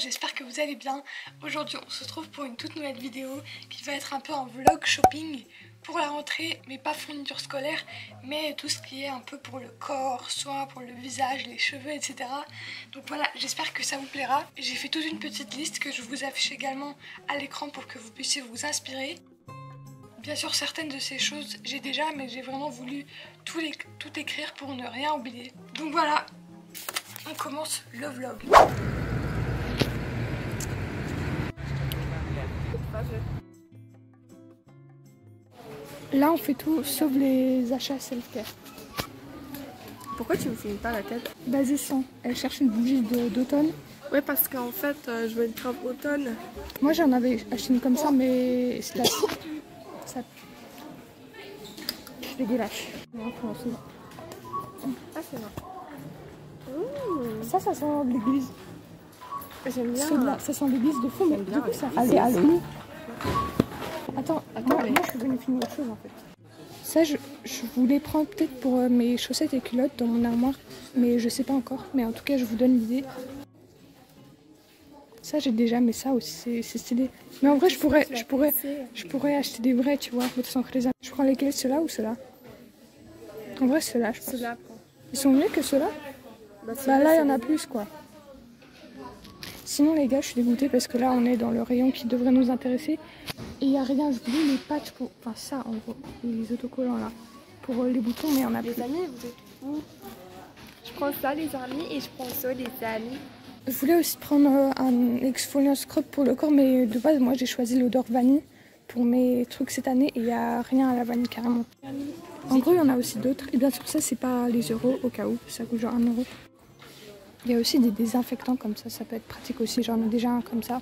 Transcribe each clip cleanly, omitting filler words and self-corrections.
j'espère que vous allez bien. Aujourd'hui on se retrouve pour une toute nouvelle vidéo qui va être un peu un vlog shopping pour la rentrée, mais pas fourniture scolaire, mais tout ce qui est un peu pour le corps, soit pour le visage, les cheveux, etc. Donc voilà, j'espère que ça vous plaira. J'ai fait toute une petite liste que je vous affiche également à l'écran pour que vous puissiez vous inspirer. Bien sûr, certaines de ces choses j'ai déjà, mais j'ai vraiment voulu tout écrire pour ne rien oublier. Donc voilà, on commence le vlog. Là on fait tout sauf les achats self-care. Pourquoi tu me filmes pas la tête? Basée 100, elle cherche une bougie d'automne. Ouais, parce qu'en fait je veux une trappe automne. Moi j'en avais acheté une comme ça, mais c'est ça... Je dégueulasse. Ah, c'est vrai. Ça sent l'église. J'aime bien. Ça sent l'église de fou, mais du bien, coup ça... allez. Attends, moi je peux venir filmer autre chose en fait. Ça je voulais prendre peut-être pour mes chaussettes et culottes dans mon armoire, mais je sais pas encore. Mais en tout cas je vous donne l'idée. Ça j'ai déjà, mais ça aussi c'est stylé. Mais en vrai je pourrais acheter des vrais, tu vois. Je prends lesquels, ceux-là ou ceux-là? En vrai ceux-là je pense. Ceux-là, Ils sont mieux que ceux-là? Bah là il y en a plus quoi. Sinon les gars je suis dégoûtée parce que là on est dans le rayon qui devrait nous intéresser. Et il n'y a rien, je voulais les patchs pour... Enfin ça en gros, les autocollants là. Pour les boutons, mais on a plus. Les amis, vous êtes où? Je prends ça les amis et je prends ça les amis. Je voulais aussi prendre un exfoliant scrub pour le corps, mais de base moi j'ai choisi l'odeur vanille pour mes trucs cette année et il n'y a rien à la vanille carrément. En gros il y en a aussi d'autres, et bien sûr ça c'est pas les euros au cas où, ça coûte genre 1 euro. Il y a aussi des désinfectants comme ça peut être pratique aussi, j'en ai déjà un comme ça.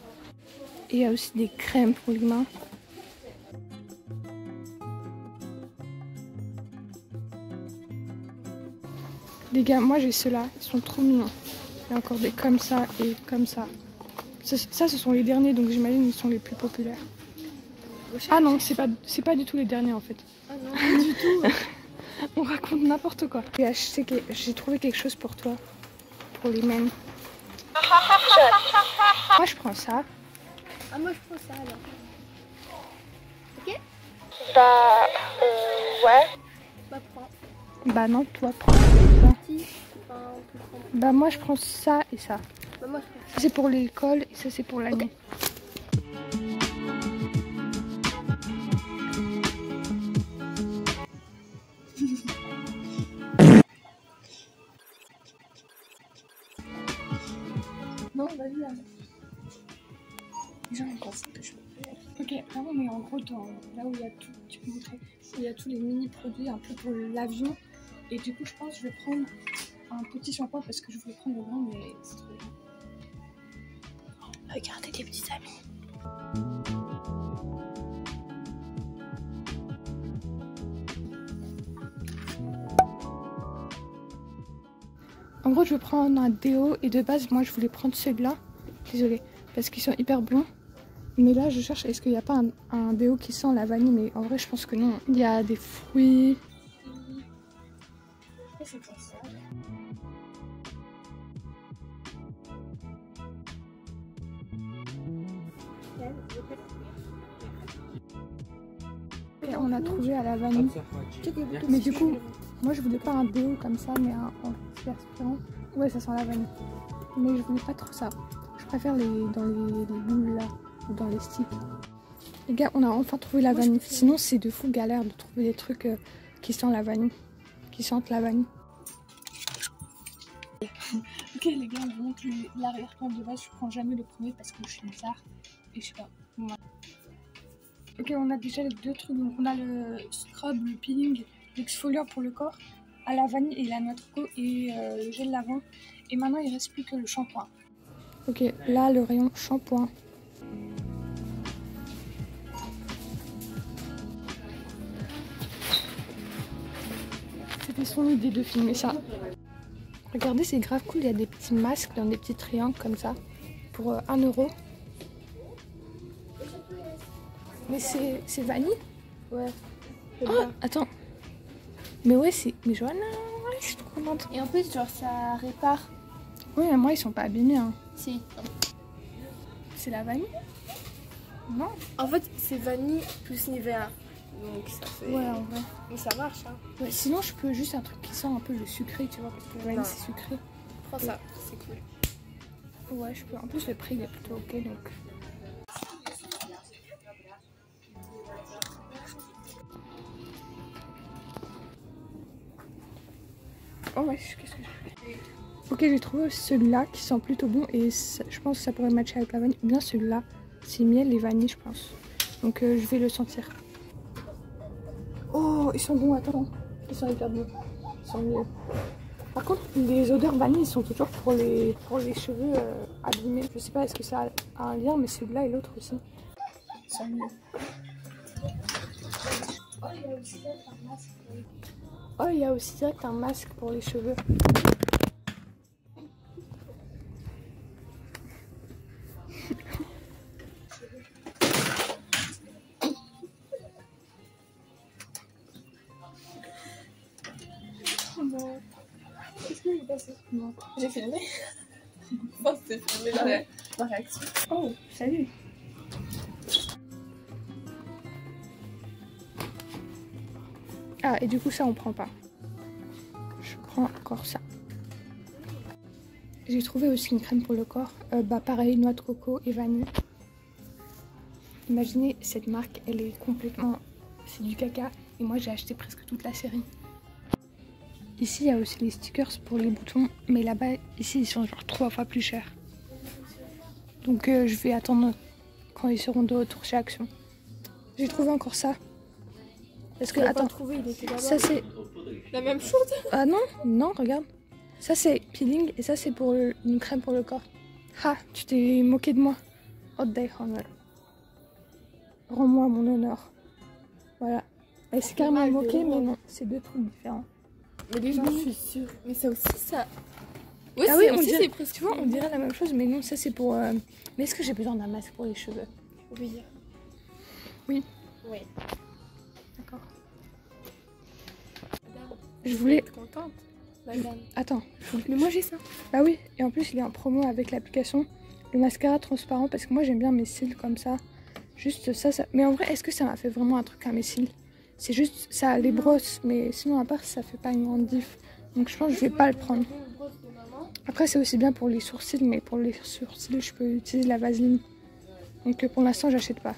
Et il y a aussi des crèmes pour les mains. Les gars, moi j'ai ceux-là, ils sont trop mignons. Il y a encore des comme ça et comme ça. Ça ce sont les derniers, donc j'imagine ils sont les plus populaires. Ah non, c'est pas du tout les derniers en fait. Ah non, pas du tout. On raconte n'importe quoi. J'ai trouvé quelque chose pour toi, pour les mêmes. Moi je prends ça. Ah, moi je prends ça alors. Ok? Ouais. Bah prends. Bah non, toi prends. Si. Enfin, on peut prendre. Bah moi je prends ça et ça. Bah moi je prends Ça c'est pour l'école et ça c'est pour la nuit. Non, vas-y. J'ai un conseil que je peux faire. Ok, là on est en gros là où il y a tout, tu peux montrer, où il y a tous les mini produits un peu pour l'avion. Et du coup je pense que je vais prendre un petit shampoing parce que je voulais prendre le grand, mais c'est trop bien. Regardez les petits amis. En gros je vais prendre un déo et de base moi je voulais prendre celui-là. Désolée, parce qu'ils sont hyper blonds. Mais là je cherche, est-ce qu'il n'y a pas un déo qui sent la vanille? Mais en vrai je pense que non. Il y a des fruits. C'est quoi ça? Et on a trouvé à la vanille. Mais du coup, moi je voulais pas un déo comme ça, mais un anti-aspirant. Ouais, ça sent la vanille. Mais je voulais pas trop ça. Je préfère dans les boules là, ou dans les sticks. Les gars, on a enfin trouvé la vanille. Sinon, c'est de fou galère de trouver des trucs qui sentent la vanille. Qui sentent la vanille. Ok les gars, on vous montre l'arrière-plan de base. Je prends jamais le premier parce que je suis bizarre. Et je sais pas. Ouais. Ok, on a déjà les deux trucs. Donc on a le scrub, le peeling, l'exfoliant pour le corps, à la vanille et la noix de coco et le gel lavant. Et maintenant il reste plus que le shampoing. Ok, là le rayon shampoing. C'était son idée de filmer ça. Regardez, c'est grave cool, il y a des petits masques dans des petits triangles comme ça pour 1 euro. Mais c'est vanille? Ouais. Oh, attends. Mais ouais, mais Johanna, ouais, je suis trop contente. Et en plus, genre ça répare. Oui, mais moi ils sont pas abîmés. Hein. Si. c'est la vanille. Non. En fait, c'est vanille plus Nivea. Donc ça fait... Ouais, en vrai. Mais ça marche, hein. Ouais, sinon, je peux juste un truc qui sent un peu le sucré, tu vois, parce que la vanille, c'est sucré. Prends ça, c'est cool. Ouais, je peux. En plus, le prix, il est plutôt ok, donc... Oh ouais, qu'est-ce que je fais? Ok, j'ai trouvé celui-là qui sent plutôt bon et ça, je pense que ça pourrait matcher avec la vanille. Ou bien celui-là, c'est miel et vanille, je pense. Donc je vais le sentir. Oh, ils sont bons, attends. Ils sont hyper bons. Ils sont mieux. Par contre, les odeurs vanille sont toujours pour les cheveux abîmés. Je sais pas, est-ce que ça a un lien, mais celui-là et l'autre aussi. Ils sont mieux. Oh, il y a aussi direct un masque pour les cheveux. Oh non. Qu'est-ce qui est passé? Non. J'ai filmé. Je pense que c'est filmé ma réaction. Oh, salut. Ah, et du coup, ça, on prend pas. Je prends encore ça. J'ai trouvé aussi une crème pour le corps. Bah, pareil, noix de coco et vanille. Imaginez, cette marque, elle est complètement... C'est du caca. Et moi, j'ai acheté presque toute la série. Ici, il y a aussi les stickers pour les boutons. Mais là-bas, ici, ils sont genre 3 fois plus chers. Donc, je vais attendre quand ils seront de retour chez Action. J'ai trouvé encore ça. Parce que, attends, trouvé, il était là-bas. ça c'est... La même chose. Ah non, non, regarde. Ça c'est peeling et ça c'est pour une crème pour le corps. Ah, tu t'es moqué de moi. Oddei Honor. Rends-moi mon honneur. Voilà. Elle s'est carrément moquée, mais non, c'est deux trucs différents. Mais déjà, je suis sûre. Mais ça aussi, ça... Oui, ah oui, on aussi, dirait, c'est presque... tu vois, on dirait la même chose, mais non, ça c'est pour... Mais est-ce que j'ai besoin d'un masque pour les cheveux? Oui. Oui. Oui. D'accord. Madame, Je voulais... être contente. Madame. Attends. Mais moi, j'ai ça. Bah oui, et en plus il est en promo avec l'application. Le mascara transparent, parce que moi j'aime bien mes cils comme ça. Juste ça, ça... Mais en vrai, est-ce que ça m'a fait vraiment un truc à mes cils? C'est juste, ça les brosses, mais sinon à part ça fait pas une grande diff. Donc je pense que je vais pas le prendre. Après c'est aussi bien pour les sourcils, mais pour les sourcils je peux utiliser la vaseline. Donc pour l'instant j'achète pas.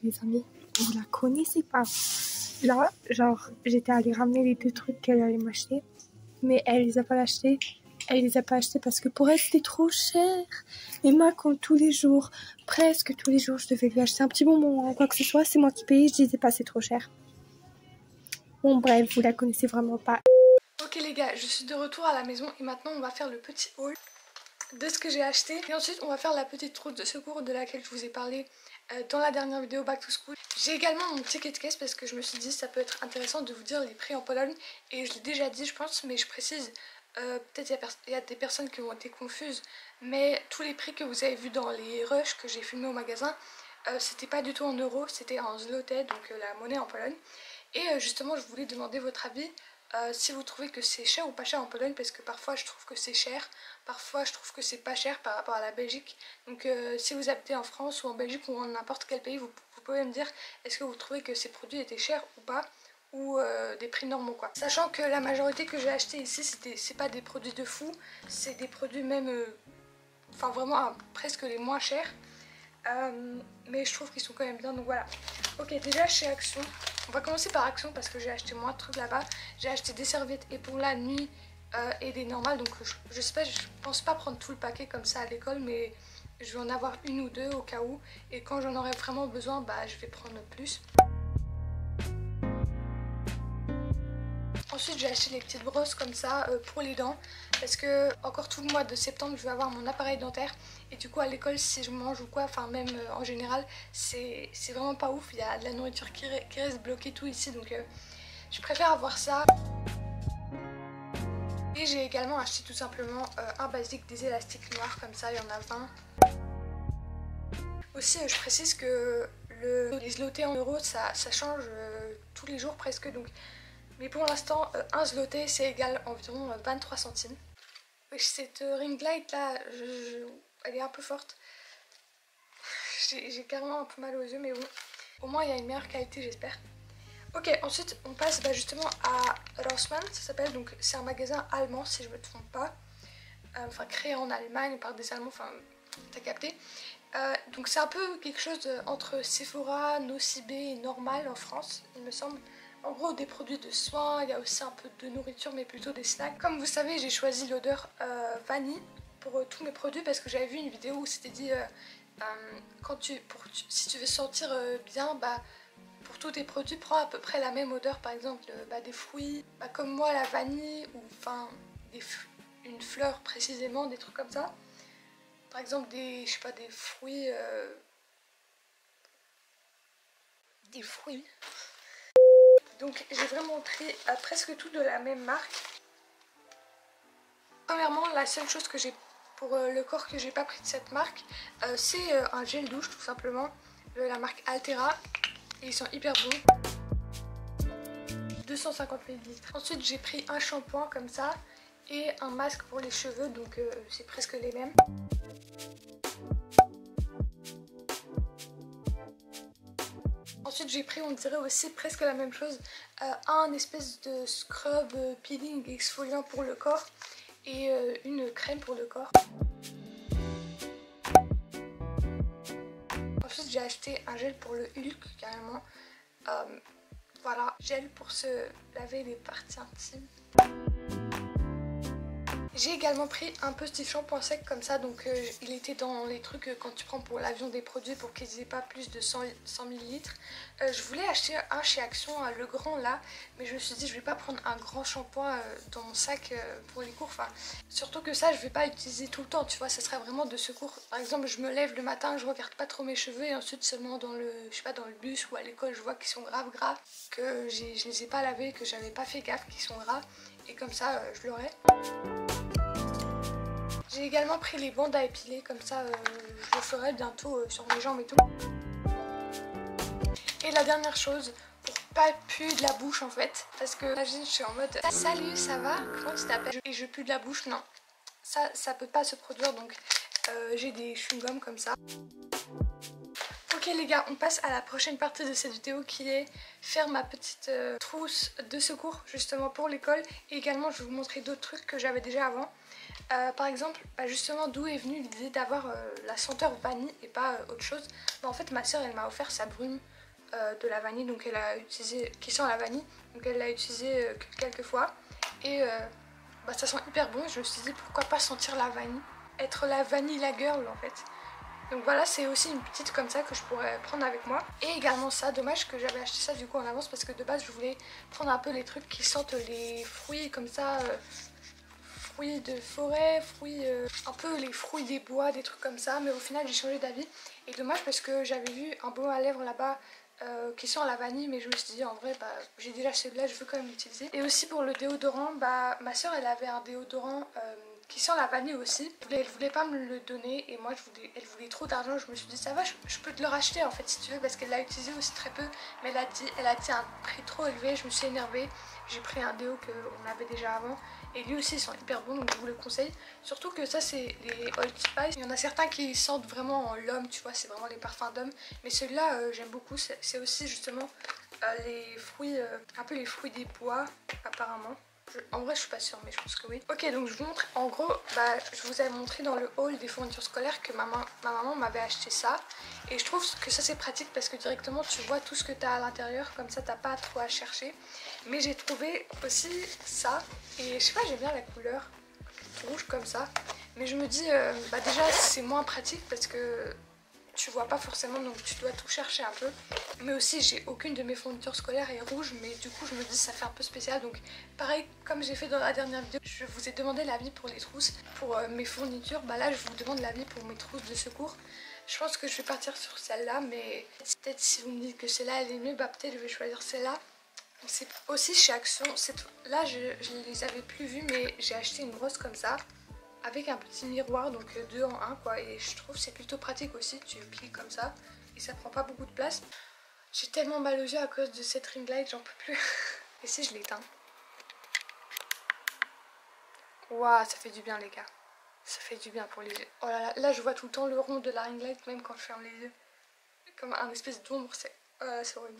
Les amis, vous la connaissez pas. Là, genre, j'étais allée ramener les deux trucs qu'elle allait m'acheter, mais elle les a pas achetés. Elle les a pas achetés parce que pour elle c'était trop cher. Et moi, quand tous les jours, presque tous les jours, je devais lui acheter un petit bonbon ou quoi que ce soit, c'est moi qui payais, je disais pas c'est trop cher. Bon bref, vous la connaissez vraiment pas. Ok les gars, je suis de retour à la maison et maintenant on va faire le petit haul de ce que j'ai acheté. Et ensuite on va faire la petite trousse de secours de laquelle je vous ai parlé dans la dernière vidéo Back to School. J'ai également mon ticket de caisse parce que je me suis dit ça peut être intéressant de vous dire les prix en Pologne. Et je l'ai déjà dit je pense, mais je précise, peut-être il y a des personnes qui ont été confuses, mais tous les prix que vous avez vus dans les rushs que j'ai filmés au magasin, c'était pas du tout en euros, c'était en zloty, donc la monnaie en Pologne. Et justement je voulais demander votre avis. Si vous trouvez que c'est cher ou pas cher en Pologne, parce que parfois je trouve que c'est cher, parfois je trouve que c'est pas cher par rapport à la Belgique. Donc si vous habitez en France ou en Belgique ou en n'importe quel pays, vous pouvez me dire est-ce que vous trouvez que ces produits étaient chers ou pas, ou des prix normaux quoi. Sachant que la majorité que j'ai acheté ici, c'est pas des produits de fou, c'est des produits même, enfin vraiment presque les moins chers. Mais je trouve qu'ils sont quand même bien, donc voilà. Ok, déjà chez Action, on va commencer par Action parce que j'ai acheté moins de trucs là-bas. J'ai acheté des serviettes et pour la nuit et des normales, donc je sais pas, je pense pas prendre tout le paquet comme ça à l'école, mais je vais en avoir une ou deux au cas où, et quand j'en aurai vraiment besoin, bah je vais prendre plus. Ensuite Ensuite j'ai acheté les petites brosses comme ça pour les dents parce que encore tout le mois de septembre je vais avoir mon appareil dentaire et du coup à l'école si je mange ou quoi, enfin même en général c'est vraiment pas ouf, il y a de la nourriture qui reste bloquée tout ici donc je préfère avoir ça. Et j'ai également acheté tout simplement un basique des élastiques noirs comme ça, il y en a 20. Aussi je précise que les zlotés en euros ça change tous les jours presque donc. Mais pour l'instant, un zloté c'est égal environ 23 centimes. Oui, cette ring light là, elle est un peu forte. J'ai carrément un peu mal aux yeux, mais bon. Au moins il y a une meilleure qualité, j'espère. Ok, ensuite on passe justement à Rossmann, ça s'appelle, donc c'est un magasin allemand si je me trompe pas. Enfin créé en Allemagne par des Allemands, enfin t'as capté. Donc c'est un peu quelque chose entre Sephora, Nocibé et Normal en France, il me semble. En gros des produits de soins, il y a aussi un peu de nourriture mais plutôt des snacks. Comme vous savez j'ai choisi l'odeur vanille pour tous mes produits parce que j'avais vu une vidéo où c'était dit si tu veux sentir bien, bah, pour tous tes produits prends à peu près la même odeur, par exemple des fruits, comme moi la vanille ou enfin une fleur précisément, des trucs comme ça. Par exemple des fruits Donc j'ai vraiment pris presque tout de la même marque. Premièrement, la seule chose que j'ai pour le corps que j'ai pas pris de cette marque, c'est un gel douche tout simplement, de la marque Altera. Et ils sont hyper bons. 250 ml. Ensuite j'ai pris un shampoing comme ça et un masque pour les cheveux, donc c'est presque les mêmes. Ensuite j'ai pris, on dirait aussi presque la même chose, un espèce de scrub peeling exfoliant pour le corps et une crème pour le corps. Ensuite j'ai acheté un gel pour le Hulk carrément. Voilà, gel pour se laver les parties intimes. J'ai également pris un petit shampoing sec comme ça, donc il était dans les trucs quand tu prends pour l'avion des produits pour qu'ils aient pas plus de 100 ml. Je voulais acheter un chez Action, le grand là, mais je me suis dit je vais pas prendre un grand shampoing dans mon sac pour les cours. Enfin, surtout que ça je vais pas utiliser tout le temps, tu vois, ça serait vraiment de secours. Par exemple je me lève le matin, je regarde pas trop mes cheveux et ensuite seulement dans le, je sais pas, dans le bus ou à l'école je vois qu'ils sont grave gras, que je les ai pas lavés, que j'avais pas fait gaffe qu'ils sont gras et comme ça je l'aurai. J'ai également pris les bandes à épiler, comme ça je le ferai bientôt sur mes jambes et tout. Et la dernière chose, pour pas puer de la bouche en fait, parce que là je suis en mode salut ça va, comment tu t'appelles, et je pue de la bouche, non, ça peut pas se produire, donc j'ai des chewing-gums comme ça. Ok les gars, on passe à la prochaine partie de cette vidéo qui est faire ma petite trousse de secours justement pour l'école, et également je vais vous montrer d'autres trucs que j'avais déjà avant. Par exemple, justement d'où est venue l'idée d'avoir la senteur vanille et pas autre chose. En fait ma soeur elle m'a offert sa brume de la vanille, donc elle a utilisé, qui sent la vanille, donc elle l'a utilisé que quelques fois et ça sent hyper bon. Je me suis dit pourquoi pas sentir la vanille, être la vanilla girl en fait. Donc voilà, c'est aussi une petite comme ça que je pourrais prendre avec moi. Et également ça, dommage que j'avais acheté ça du coup en avance parce que de base je voulais prendre un peu les trucs qui sentent les fruits comme ça, fruits de forêt, fruits, un peu les fruits des bois, des trucs comme ça. Mais au final j'ai changé d'avis. Et dommage parce que j'avais vu un baume à lèvres là-bas qui sent la vanille, mais je me suis dit en vrai j'ai déjà celui-là, je veux quand même l'utiliser. Et aussi pour le déodorant, ma soeur elle avait un déodorant qui sent la vanille aussi. Elle voulait pas me le donner et moi elle voulait trop d'argent. Je me suis dit ça va, je peux te le racheter en fait si tu veux, parce qu'elle l'a utilisé aussi très peu, mais elle a dit un prix trop élevé. Je me suis énervée, j'ai pris un déo qu'on avait déjà avant et lui aussi ils sont hyper bons, donc je vous le conseille. Surtout que ça c'est les Old Spice, il y en a certains qui sentent vraiment l'homme, tu vois, c'est vraiment les parfums d'homme, mais celui-là j'aime beaucoup. C'est aussi justement les fruits, un peu les fruits des bois apparemment. En vrai je suis pas sûre, mais je pense que oui. Ok, donc je vous montre, en gros je vous avais montré dans le haul des fournitures scolaires que ma maman m'avait acheté ça. Et je trouve que ça c'est pratique parce que directement tu vois tout ce que tu as à l'intérieur, comme ça t'as pas trop à chercher. Mais j'ai trouvé aussi ça, et je sais pas, j'aime bien la couleur rouge comme ça. Mais je me dis déjà c'est moins pratique parce que tu vois pas forcément, donc tu dois tout chercher un peu. Mais aussi j'ai aucune de mes fournitures scolaires est rouge, mais du coup je me dis ça fait un peu spécial. Donc pareil comme j'ai fait dans la dernière vidéo, je vous ai demandé l'avis pour les trousses. Pour mes fournitures, bah là je vous demande l'avis pour mes trousses de secours. Je pense que je vais partir sur celle-là, mais peut-être si vous me dites que celle-là elle est mieux, bah peut-être je vais choisir celle-là. Aussi chez Action, là je les avais plus vues, mais j'ai acheté une brosse comme ça avec un petit miroir, donc 2 en 1 quoi, et je trouve c'est plutôt pratique aussi, tu plies comme ça et ça prend pas beaucoup de place. J'ai tellement mal aux yeux à cause de cette ring light, j'en peux plus. Et si je l'éteins? Waouh, ça fait du bien les gars, ça fait du bien pour les yeux. Oh là là, là je vois tout le temps le rond de la ring light même quand je ferme les yeux, comme un espèce d'ombre, c'est horrible.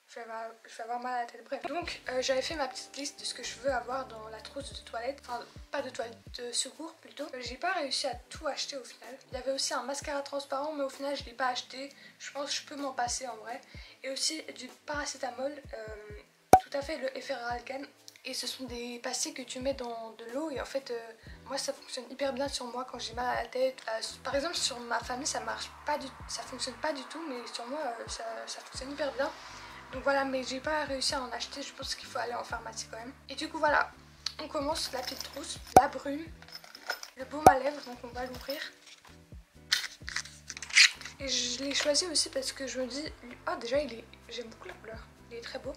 Je vais avoir mal à la tête. Bref, donc j'avais fait ma petite liste de ce que je veux avoir dans la trousse de toilette. Enfin, pas de toilette, de secours plutôt. J'ai pas réussi à tout acheter au final. Il y avait aussi un mascara transparent, mais au final je l'ai pas acheté. Je pense que je peux m'en passer en vrai. Et aussi du paracétamol, tout à fait le Efferalgan. Et ce sont des pastilles que tu mets dans de l'eau et en fait moi ça fonctionne hyper bien sur moi quand j'ai mal à la tête. Par exemple sur ma famille ça marche pas ça fonctionne pas du tout, mais sur moi ça fonctionne hyper bien. Donc voilà, mais j'ai pas réussi à en acheter, je pense qu'il faut aller en pharmacie quand même. Et du coup voilà, on commence la petite trousse, la brume, le baume à lèvres, donc on va l'ouvrir. Et je l'ai choisi aussi parce que je me dis, oh déjà j'aime beaucoup la couleur, il est très beau.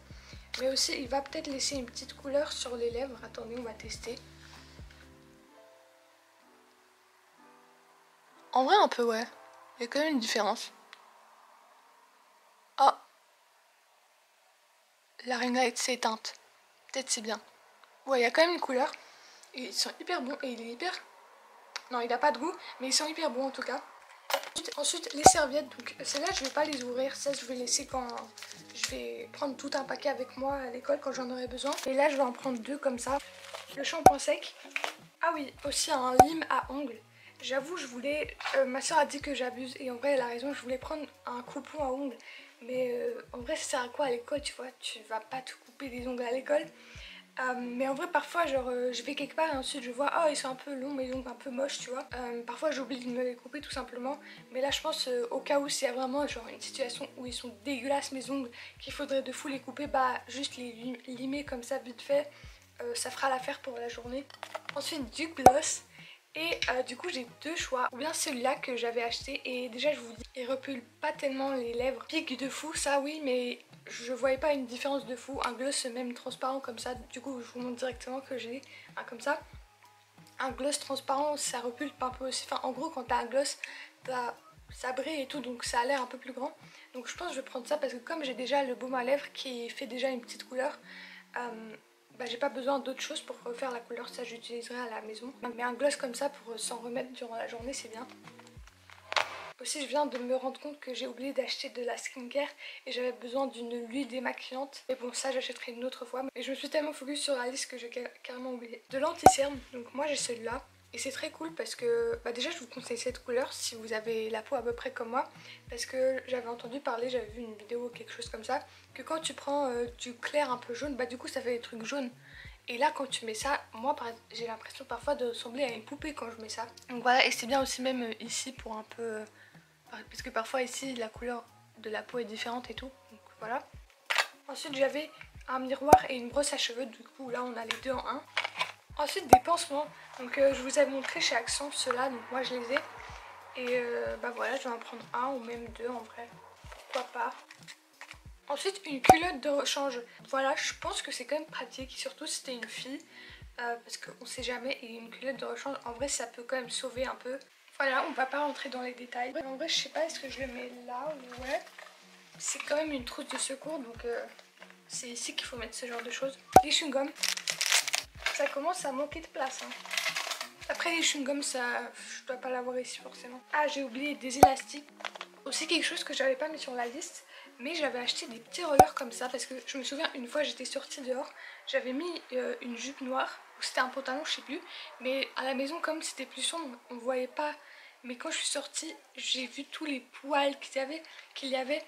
Mais aussi il va peut-être laisser une petite couleur sur les lèvres, attendez on va tester. En vrai un peu ouais, il y a quand même une différence. Oh, la ring light s'est éteinte, peut-être c'est bien. Ouais, il y a quand même une couleur, et ils sont hyper bons, et il est hyper... Non, il n'a pas de goût, mais ils sont hyper bons en tout cas. Ensuite, les serviettes, donc celles-là je vais pas les ouvrir, ça je vais laisser quand je vais prendre tout un paquet avec moi à l'école quand j'en aurai besoin. Et là je vais en prendre 2 comme ça. Le shampoing sec. Ah oui, aussi un lime à ongles. J'avoue je voulais, ma soeur a dit que j'abuse et en vrai elle a raison, je voulais prendre un coupon à ongles. Mais en vrai ça sert à quoi à l'école, tu vois, tu vas pas te couper les ongles à l'école. Mais en vrai parfois genre je vais quelque part et ensuite je vois oh ils sont un peu longs mes ongles un peu moches tu vois. Parfois j'oublie de me les couper tout simplement. Mais là je pense au cas où s'il y a vraiment genre une situation où ils sont dégueulasses mes ongles, qu'il faudrait de fou les couper, bah juste les limer comme ça vite fait. Ça fera l'affaire pour la journée. Ensuite du gloss. Et du coup j'ai 2 choix, ou bien celui-là que j'avais acheté et déjà je vous dis il repule pas tellement les lèvres, pique de fou ça oui, mais je voyais pas une différence de fou. Un gloss même transparent comme ça, du coup je vous montre directement que j'ai un comme ça. Un gloss transparent ça repulpe un peu aussi, enfin en gros quand t'as un gloss ça brille et tout, donc ça a l'air un peu plus grand. Donc je pense que je vais prendre ça parce que comme j'ai déjà le baume à lèvres qui fait déjà une petite couleur, bah, j'ai pas besoin d'autre chose pour refaire la couleur, ça j'utiliserai à la maison. Mais un gloss comme ça pour s'en remettre durant la journée c'est bien. Aussi je viens de me rendre compte que j'ai oublié d'acheter de la skincare et j'avais besoin d'une huile démaquillante. Mais bon ça j'achèterai une autre fois. Et je me suis tellement focus sur la liste que j'ai carrément oublié. De l'anti-cerne, donc moi j'ai celui-là. Et c'est très cool parce que bah déjà je vous conseille cette couleur si vous avez la peau à peu près comme moi. Parce que j'avais entendu parler, j'avais vu une vidéo ou quelque chose comme ça, que quand tu prends du clair un peu jaune, bah du coup ça fait des trucs jaunes. Et là quand tu mets ça, moi j'ai l'impression parfois de ressembler à une poupée quand je mets ça. Donc voilà, et c'est bien aussi même ici pour un peu... parce que parfois ici la couleur de la peau est différente et tout, donc voilà. Ensuite j'avais un miroir et une brosse à cheveux, du coup là on a les 2 en 1. Ensuite des pansements, donc je vous avais montré chez Action ceux-là, donc moi je les ai. Et bah voilà, je vais en prendre un ou même 2 en vrai, pourquoi pas. Ensuite une culotte de rechange, voilà je pense que c'est quand même pratique, surtout si t'es une fille. Parce qu'on sait jamais, et une culotte de rechange en vrai ça peut quand même sauver un peu. Voilà, on va pas rentrer dans les détails. En vrai, je sais pas, est-ce que je le mets là ou ouais. C'est quand même une trousse de secours, donc c'est ici qu'il faut mettre ce genre de choses. Les chewing-gums, ça commence à manquer de place. Hein. Après les chewing-gums, ça, je dois pas l'avoir ici forcément. Ah, j'ai oublié des élastiques. Aussi quelque chose que j'avais pas mis sur la liste, mais j'avais acheté des petits rollers comme ça parce que je me souviens une fois j'étais sortie dehors, j'avais mis une jupe noire, ou c'était un pantalon je sais plus, mais à la maison comme c'était plus sombre on voyait pas, mais quand je suis sortie j'ai vu tous les poils qu'il y avait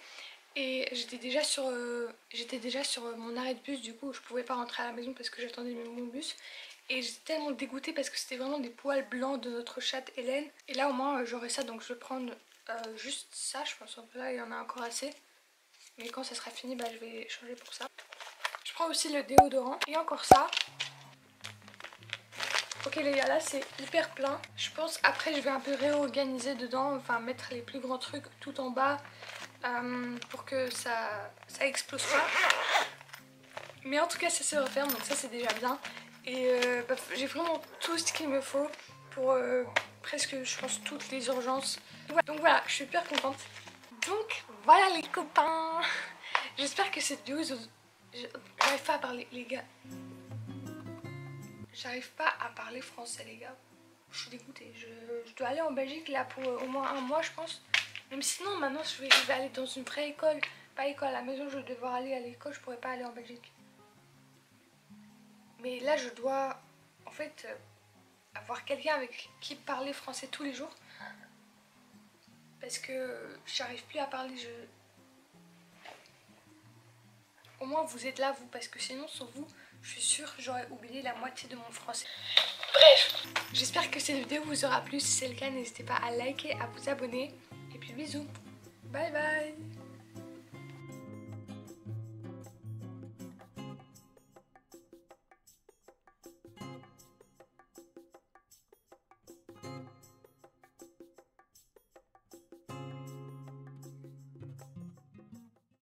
et j'étais déjà sur mon arrêt de bus, du coup je pouvais pas rentrer à la maison parce que j'attendais mon bus. Et j'étais tellement dégoûtée parce que c'était vraiment des poils blancs de notre chatte Hélène. Et là au moins j'aurais ça, donc je vais prendre juste ça, je pense. Là, il y en a encore assez. Mais quand ça sera fini, bah, je vais changer pour ça. Je prends aussi le déodorant. Et encore ça. Ok les gars, là c'est hyper plein. Je pense après je vais un peu réorganiser dedans. Enfin mettre les plus grands trucs tout en bas. Pour que ça explose pas. Mais en tout cas ça se referme. Donc ça c'est déjà bien. Et bah, j'ai vraiment tout ce qu'il me faut. Pour presque je pense toutes les urgences. Donc voilà, je suis hyper contente. Donc voilà les copains. J'espère que cette vidéo... J'arrive pas à parler les gars. J'arrive pas à parler français les gars. Je suis dégoûtée. Je dois aller en Belgique là pour au moins un mois je pense. Même sinon maintenant je vais aller dans une vraie école. Pas école à la maison, je vais devoir aller à l'école. Je pourrais pas aller en Belgique. Mais là je dois en fait avoir quelqu'un avec qui parler français tous les jours. Parce que j'arrive plus à parler. Au moins vous êtes là vous. Parce que sinon sans vous je suis sûre que j'aurais oublié la moitié de mon français. Bref, j'espère que cette vidéo vous aura plu. Si c'est le cas, n'hésitez pas à liker, à vous abonner. Et puis bisous. Bye bye.